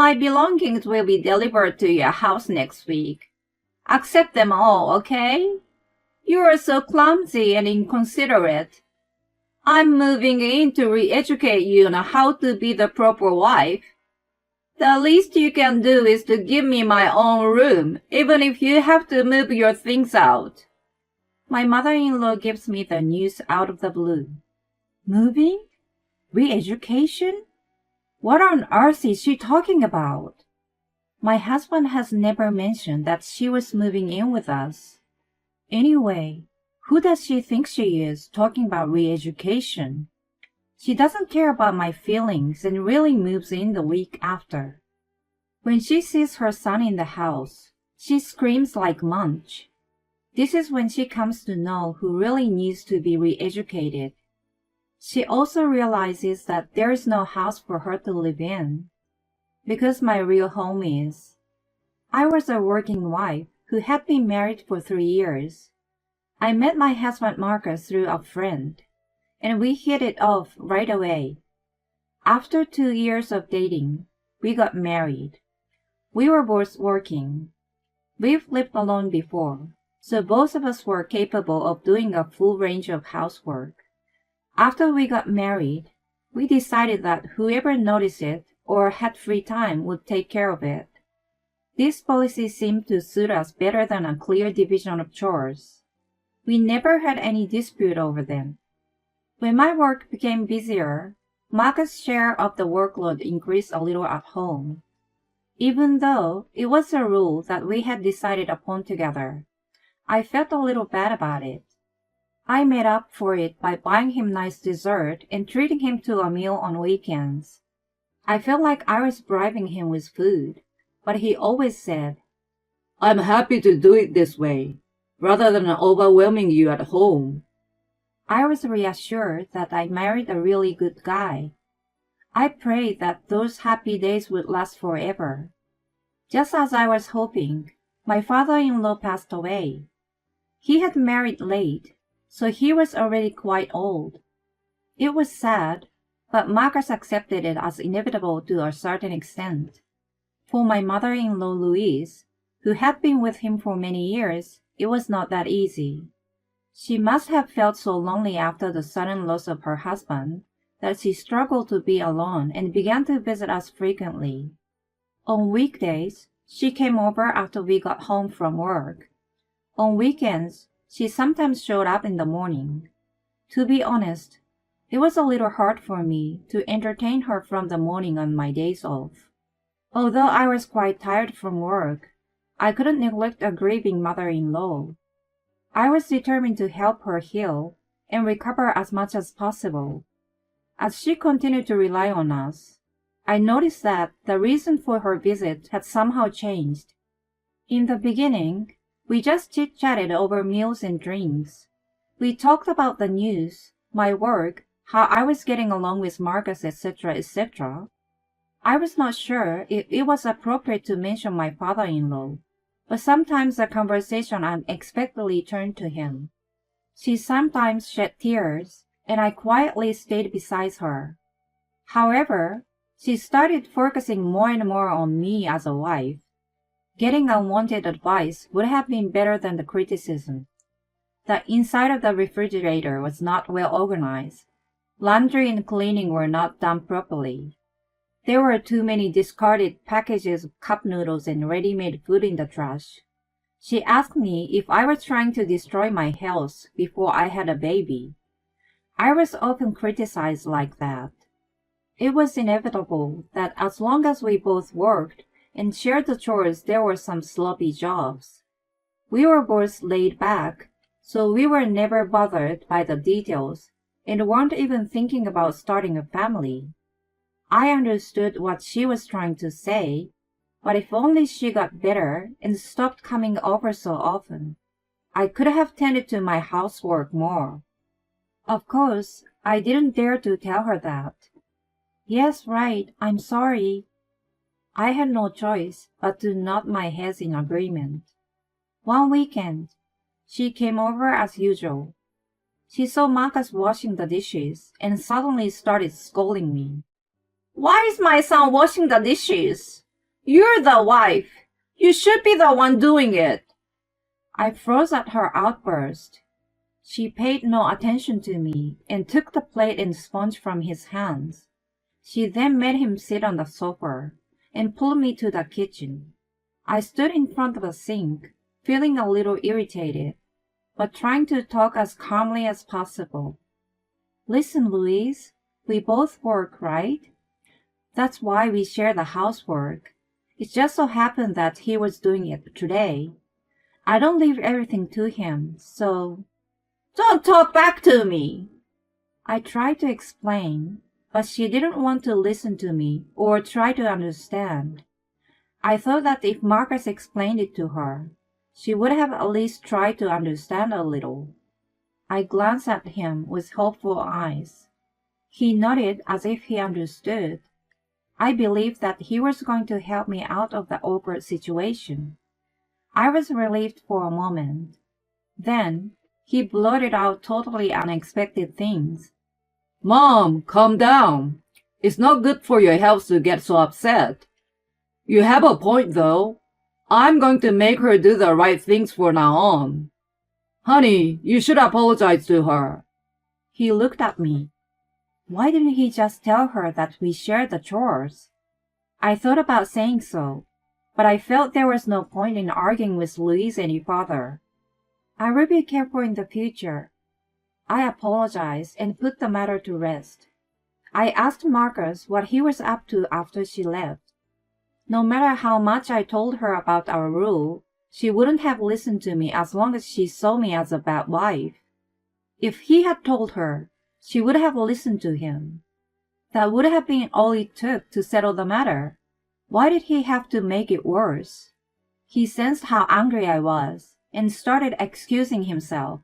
My belongings will be delivered to your house next week. Accept them all, okay? You are so clumsy and inconsiderate. I'm moving in to re-educate you on how to be the proper wife. The least you can do is to give me my own room, even if you have to move your things out. My mother-in-law gives me the news out of the blue. Moving? Re-education? What on earth is she talking about? My husband has never mentioned that she was moving in with us. Anyway, who does she think she is talking about re-education? She doesn't care about my feelings and really moves in the week after. When she sees her son in the house, she screams like Munch. This is when she comes to know who really needs to be re-educated. She also realizes that there is no house for her to live in, because my real home is. I was a working wife who had been married for 3 years. I met my husband Marcus through a friend, and we hit it off right away. After 2 years of dating, we got married. We were both working. We've lived alone before, so both of us were capable of doing a full range of housework. After we got married, we decided that whoever noticed it or had free time would take care of it. This policy seemed to suit us better than a clear division of chores. We never had any dispute over them. When my work became busier, Marcus' share of the workload increased a little at home. Even though it was a rule that we had decided upon together, I felt a little bad about it. I made up for it by buying him nice dessert and treating him to a meal on weekends. I felt like I was bribing him with food, but he always said, "I'm happy to do it this way, rather than overwhelming you at home." I was reassured that I married a really good guy. I prayed that those happy days would last forever. Just as I was hoping, my father-in-law passed away. He had married late, so he was already quite old. It was sad, but Marcus accepted it as inevitable to a certain extent. For my mother-in-law Louise, who had been with him for many years, it was not that easy. She must have felt so lonely after the sudden loss of her husband that she struggled to be alone and began to visit us frequently. On weekdays, she came over after we got home from work. On weekends, she sometimes showed up in the morning. To be honest, it was a little hard for me to entertain her from the morning on my days off. Although I was quite tired from work, I couldn't neglect a grieving mother-in-law. I was determined to help her heal and recover as much as possible. As she continued to rely on us, I noticed that the reason for her visit had somehow changed. In the beginning, we just chit-chatted over meals and drinks. We talked about the news, my work, how I was getting along with Marcus, etc., etc. I was not sure if it was appropriate to mention my father-in-law, but sometimes the conversation unexpectedly turned to him. She sometimes shed tears, and I quietly stayed beside her. However, she started focusing more and more on me as a wife. Getting unwanted advice would have been better than the criticism. The inside of the refrigerator was not well organized. Laundry and cleaning were not done properly. There were too many discarded packages of cup noodles and ready-made food in the trash. She asked me if I was trying to destroy my health before I had a baby. I was often criticized like that. It was inevitable that as long as we both worked and shared the chores, there were some sloppy jobs. We were both laid back, so we were never bothered by the details and weren't even thinking about starting a family. I understood what she was trying to say, but if only she got better and stopped coming over so often, I could have tended to my housework more. Of course, I didn't dare to tell her that. "Yes, right, I'm sorry." I had no choice but to nod my head in agreement. One weekend, she came over as usual. She saw Marcus washing the dishes and suddenly started scolding me. "Why is my son washing the dishes? You're the wife. You should be the one doing it. I froze at her outburst. She paid no attention to me and took the plate and sponge from his hands. She then made him sit on the sofa and pulled me to the kitchen. I stood in front of the sink, feeling a little irritated, but trying to talk as calmly as possible. Listen, Louise, we both work, right? That's why we share the housework. It just so happened that he was doing it today. I don't leave everything to him, so... Don't talk back to me! I tried to explain, but she didn't want to listen to me or try to understand. I thought that if Marcus explained it to her, she would have at least tried to understand a little. I glanced at him with hopeful eyes. He nodded as if he understood. I believed that he was going to help me out of the awkward situation. I was relieved for a moment. Then, he blurted out totally unexpected things. Mom, calm down. It's not good for your health to get so upset. You have a point, though. I'm going to make her do the right things from now on. Honey, you should apologize to her. He looked at me. Why didn't he just tell her that we shared the chores? I thought about saying so, but I felt there was no point in arguing with Louise any further. I will be careful in the future. I apologized and put the matter to rest. I asked Marcus what he was up to after she left. No matter how much I told her about our rule, she wouldn't have listened to me as long as she saw me as a bad wife. If he had told her, she would have listened to him. That would have been all it took to settle the matter. Why did he have to make it worse? He sensed how angry I was and started excusing himself.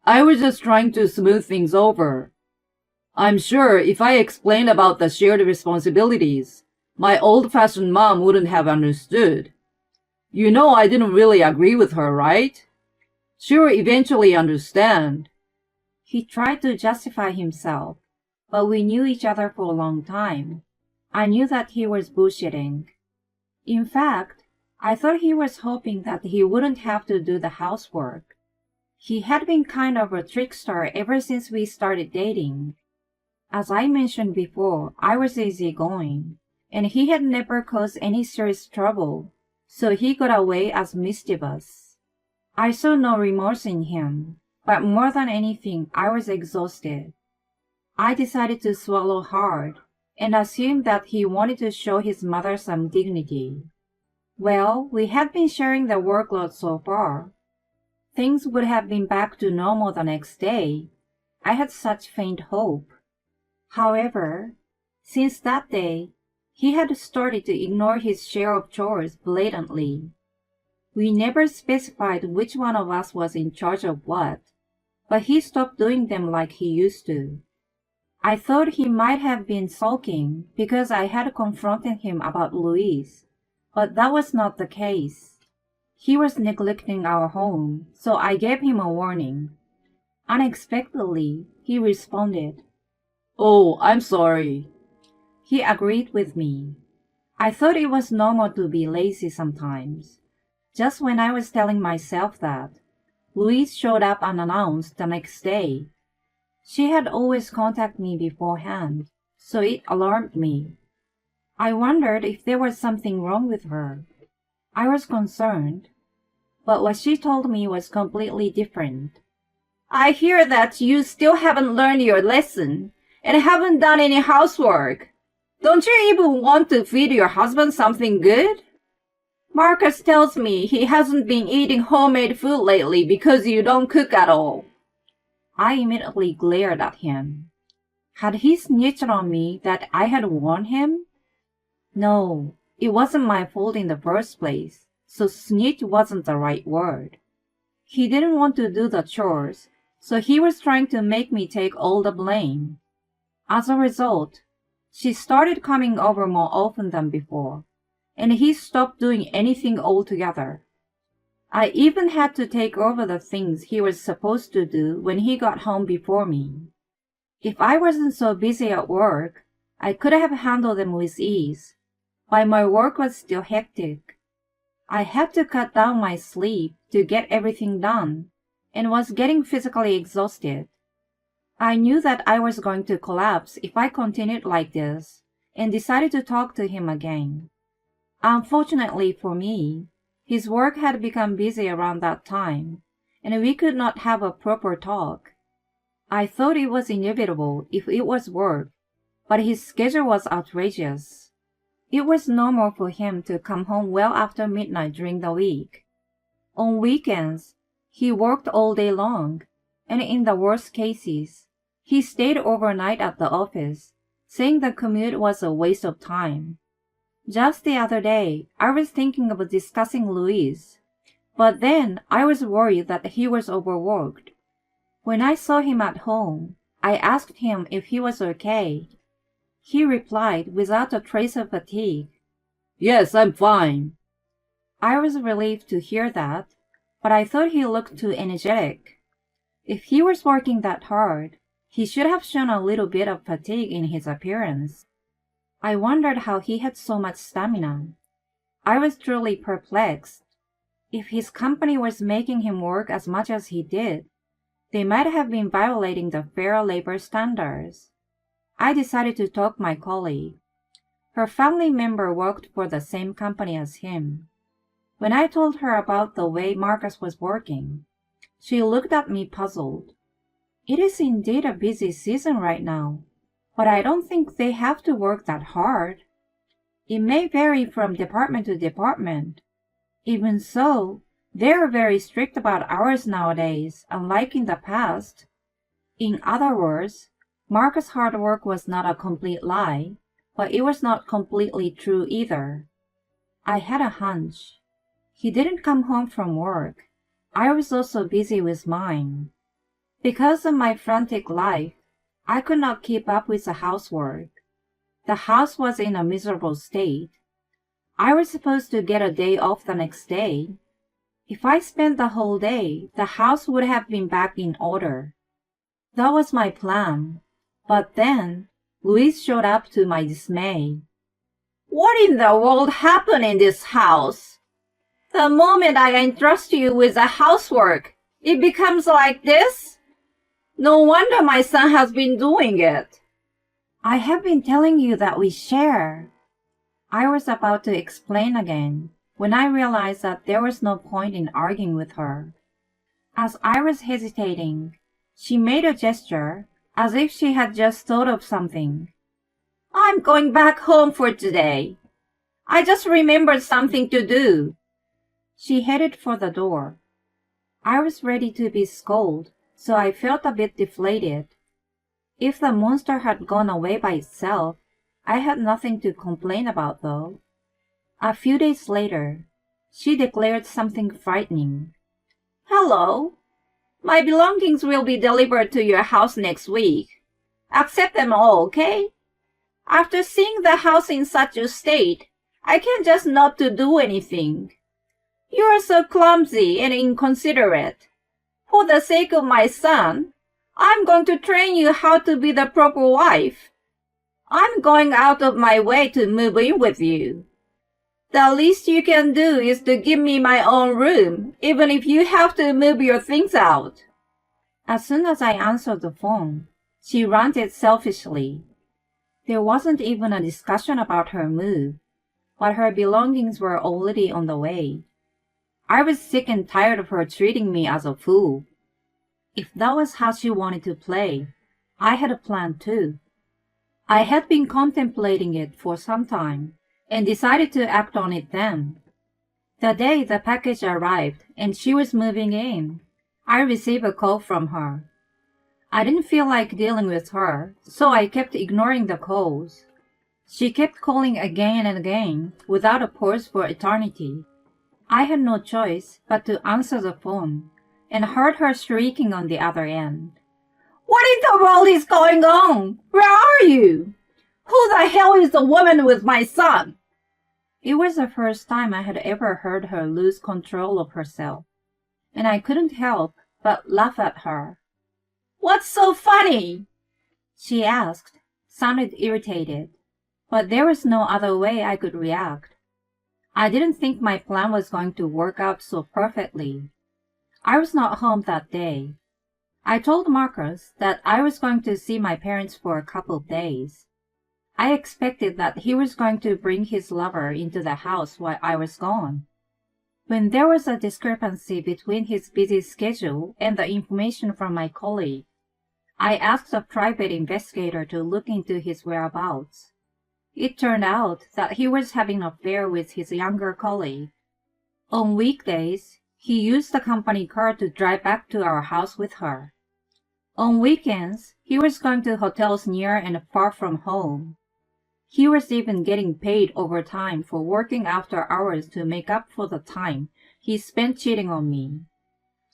I was just trying to smooth things over. I'm sure if I explained about the shared responsibilities, my old-fashioned mom wouldn't have understood. You know I didn't really agree with her, right? She'll eventually understand. He tried to justify himself, but we knew each other for a long time. I knew that he was bullshitting. In fact, I thought he was hoping that he wouldn't have to do the housework. He had been kind of a trickster ever since we started dating. As I mentioned before, I was easygoing, and he had never caused any serious trouble, so he got away as mischievous. I saw no remorse in him, but more than anything, I was exhausted. I decided to swallow hard and assumed that he wanted to show his mother some dignity. Well, we had been sharing the workload so far. Things would have been back to normal the next day. I had such faint hope. However, since that day, he had started to ignore his share of chores blatantly. We never specified which one of us was in charge of what, but he stopped doing them like he used to. I thought he might have been sulking because I had confronted him about Louise, but that was not the case. He was neglecting our home, so I gave him a warning. Unexpectedly, he responded. Oh, I'm sorry. He agreed with me. I thought it was normal to be lazy sometimes. Just when I was telling myself that, Louise showed up unannounced the next day. She had always contacted me beforehand, so it alarmed me. I wondered if there was something wrong with her. I was concerned, but what she told me was completely different. I hear that you still haven't learned your lesson and haven't done any housework. Don't you even want to feed your husband something good? Marcus tells me he hasn't been eating homemade food lately because you don't cook at all. I immediately glared at him. Had he snitched on me that I had warned him? No, it wasn't my fault in the first place, so snitch wasn't the right word. He didn't want to do the chores, so he was trying to make me take all the blame. As a result, she started coming over more often than before, and he stopped doing anything altogether. I even had to take over the things he was supposed to do when he got home before me. If I wasn't so busy at work, I could have handled them with ease, but my work was still hectic. I had to cut down my sleep to get everything done and was getting physically exhausted. I knew that I was going to collapse if I continued like this and decided to talk to him again. Unfortunately for me, his work had become busy around that time, and we could not have a proper talk. I thought it was inevitable if it was work, but his schedule was outrageous. It was normal for him to come home well after midnight during the week. On weekends, he worked all day long, and in the worst cases, he stayed overnight at the office, saying the commute was a waste of time. Just the other day, I was thinking of discussing Luis, but then I was worried that he was overworked. When I saw him at home, I asked him if he was okay. He replied without a trace of fatigue. Yes, I'm fine. I was relieved to hear that, but I thought he looked too energetic. If he was working that hard, he should have shown a little bit of fatigue in his appearance. I wondered how he had so much stamina. I was truly perplexed. If his company was making him work as much as he did, they might have been violating the fair labor standards. I decided to talk to my colleague. Her family member worked for the same company as him. When I told her about the way Marcus was working, she looked at me puzzled. It is indeed a busy season right now, but I don't think they have to work that hard. It may vary from department to department. Even so, they are very strict about hours nowadays, unlike in the past. In other words, Marcus' hard work was not a complete lie, but it was not completely true either. I had a hunch. He didn't come home from work. I was also busy with mine. Because of my frantic life, I could not keep up with the housework. The house was in a miserable state. I was supposed to get a day off the next day. If I spent the whole day, the house would have been back in order. That was my plan. But then, Luis showed up to my dismay. What in the world happened in this house? The moment I entrust you with the housework, it becomes like this? No wonder my son has been doing it. I have been telling you that we share. I was about to explain again when I realized that there was no point in arguing with her. As I was hesitating, she made a gesture as if she had just thought of something. I'm going back home for today. I just remembered something to do. She headed for the door. I was ready to be scolded, so I felt a bit deflated. If the monster had gone away by itself, I had nothing to complain about though. A few days later, she declared something frightening. Hello. My belongings will be delivered to your house next week. Accept them all, okay? After seeing the house in such a state, I can't just not to do anything. You are so clumsy and inconsiderate. For the sake of my son, I'm going to train you how to be the proper wife. I'm going out of my way to move in with you. The least you can do is to give me my own room, even if you have to move your things out. As soon as I answered the phone, she ranted selfishly. There wasn't even a discussion about her move, but her belongings were already on the way. I was sick and tired of her treating me as a fool. If that was how she wanted to play, I had a plan too. I had been contemplating it for some time and decided to act on it then. The day the package arrived and she was moving in, I received a call from her. I didn't feel like dealing with her, so I kept ignoring the calls. She kept calling again and again without a pause for eternity. I had no choice but to answer the phone and heard her shrieking on the other end. What in the world is going on? Where are you? Who the hell is the woman with my son? It was the first time I had ever heard her lose control of herself, and I couldn't help but laugh at her. What's so funny? She asked, sounded irritated. But there was no other way I could react. I didn't think my plan was going to work out so perfectly. I was not home that day. I told Marcus that I was going to see my parents for a couple of days. I expected that he was going to bring his lover into the house while I was gone. When there was a discrepancy between his busy schedule and the information from my colleague, I asked a private investigator to look into his whereabouts. It turned out that he was having an affair with his younger colleague. On weekdays, he used the company car to drive back to our house with her. On weekends, he was going to hotels near and far from home. He was even getting paid overtime for working after hours to make up for the time he spent cheating on me.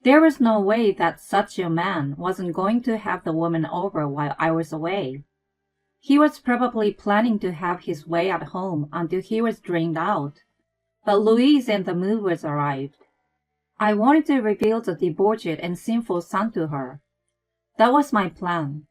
There was no way that such a man wasn't going to have the woman over while I was away. He was probably planning to have his way at home until he was drained out. But Louise and the movers arrived. I wanted to reveal the debauched and sinful son to her. That was my plan.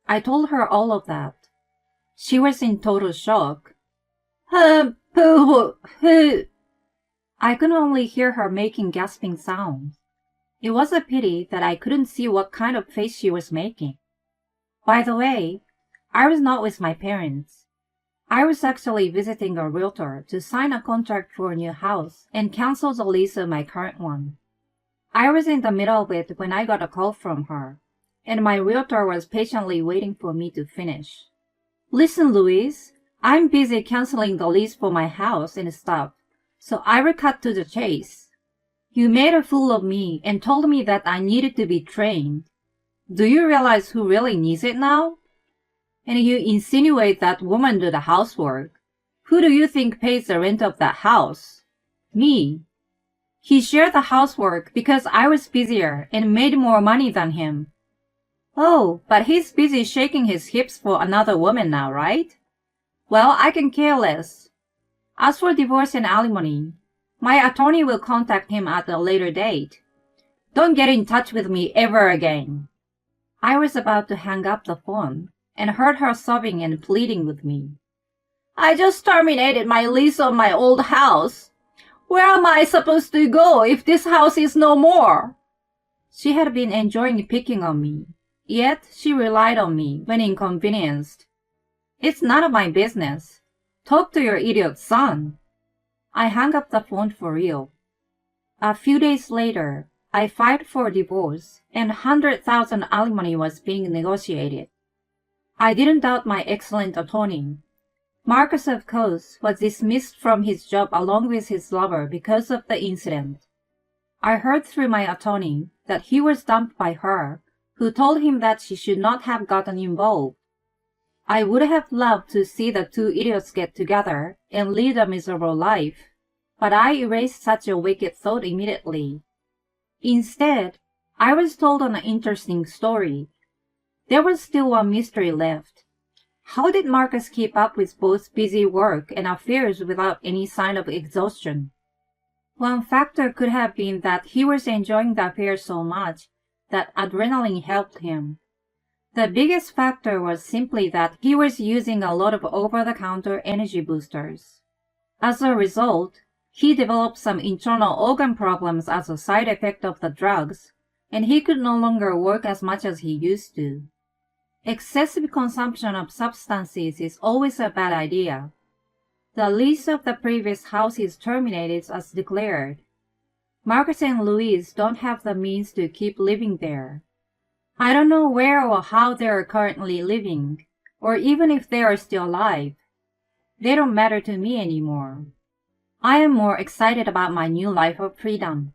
I told her all of that. She was in total shock. I could only hear her making gasping sounds. It was a pity that I couldn't see what kind of face she was making. By the way, I was not with my parents. I was actually visiting a realtor to sign a contract for a new house and cancel the lease of my current one. I was in the middle of it when I got a call from her, and my realtor was patiently waiting for me to finish. Listen, Louise, I'm busy canceling the lease for my house and stuff, so I will cut to the chase. You made a fool of me and told me that I needed to be trained. Do you realize who really needs it now? And you insinuate that woman do the housework. Who do you think pays the rent of that house? Me. He shared the housework because I was busier and made more money than him. Oh, but he's busy shaking his hips for another woman now, right? Well, I can care less. As for divorce and alimony, my attorney will contact him at a later date. Don't get in touch with me ever again. I was about to hang up the phone and heard her sobbing and pleading with me. I just terminated my lease on my old house. Where am I supposed to go if this house is no more? She had been enjoying picking on me. Yet she relied on me when inconvenienced. It's none of my business. Talk to your idiot son. I hung up the phone for real. A few days later, I filed for divorce and 100,000 alimony was being negotiated. I didn't doubt my excellent attorney. Marcus, of course, was dismissed from his job along with his lover because of the incident. I heard through my attorney that he was dumped by her, who told him that she should not have gotten involved. I would have loved to see the two idiots get together and lead a miserable life, but I erased such a wicked thought immediately. Instead, I was told an interesting story. There was still one mystery left. How did Marcus keep up with both busy work and affairs without any sign of exhaustion? One factor could have been that he was enjoying the affair so much that adrenaline helped him. The biggest factor was simply that he was using a lot of over-the-counter energy boosters. As a result, he developed some internal organ problems as a side effect of the drugs, and he could no longer work as much as he used to. Excessive consumption of substances is always a bad idea. The lease of the previous house is terminated as declared. Marcus and Louise don't have the means to keep living there. I don't know where or how they are currently living, or even if they are still alive. They don't matter to me anymore. I am more excited about my new life of freedom.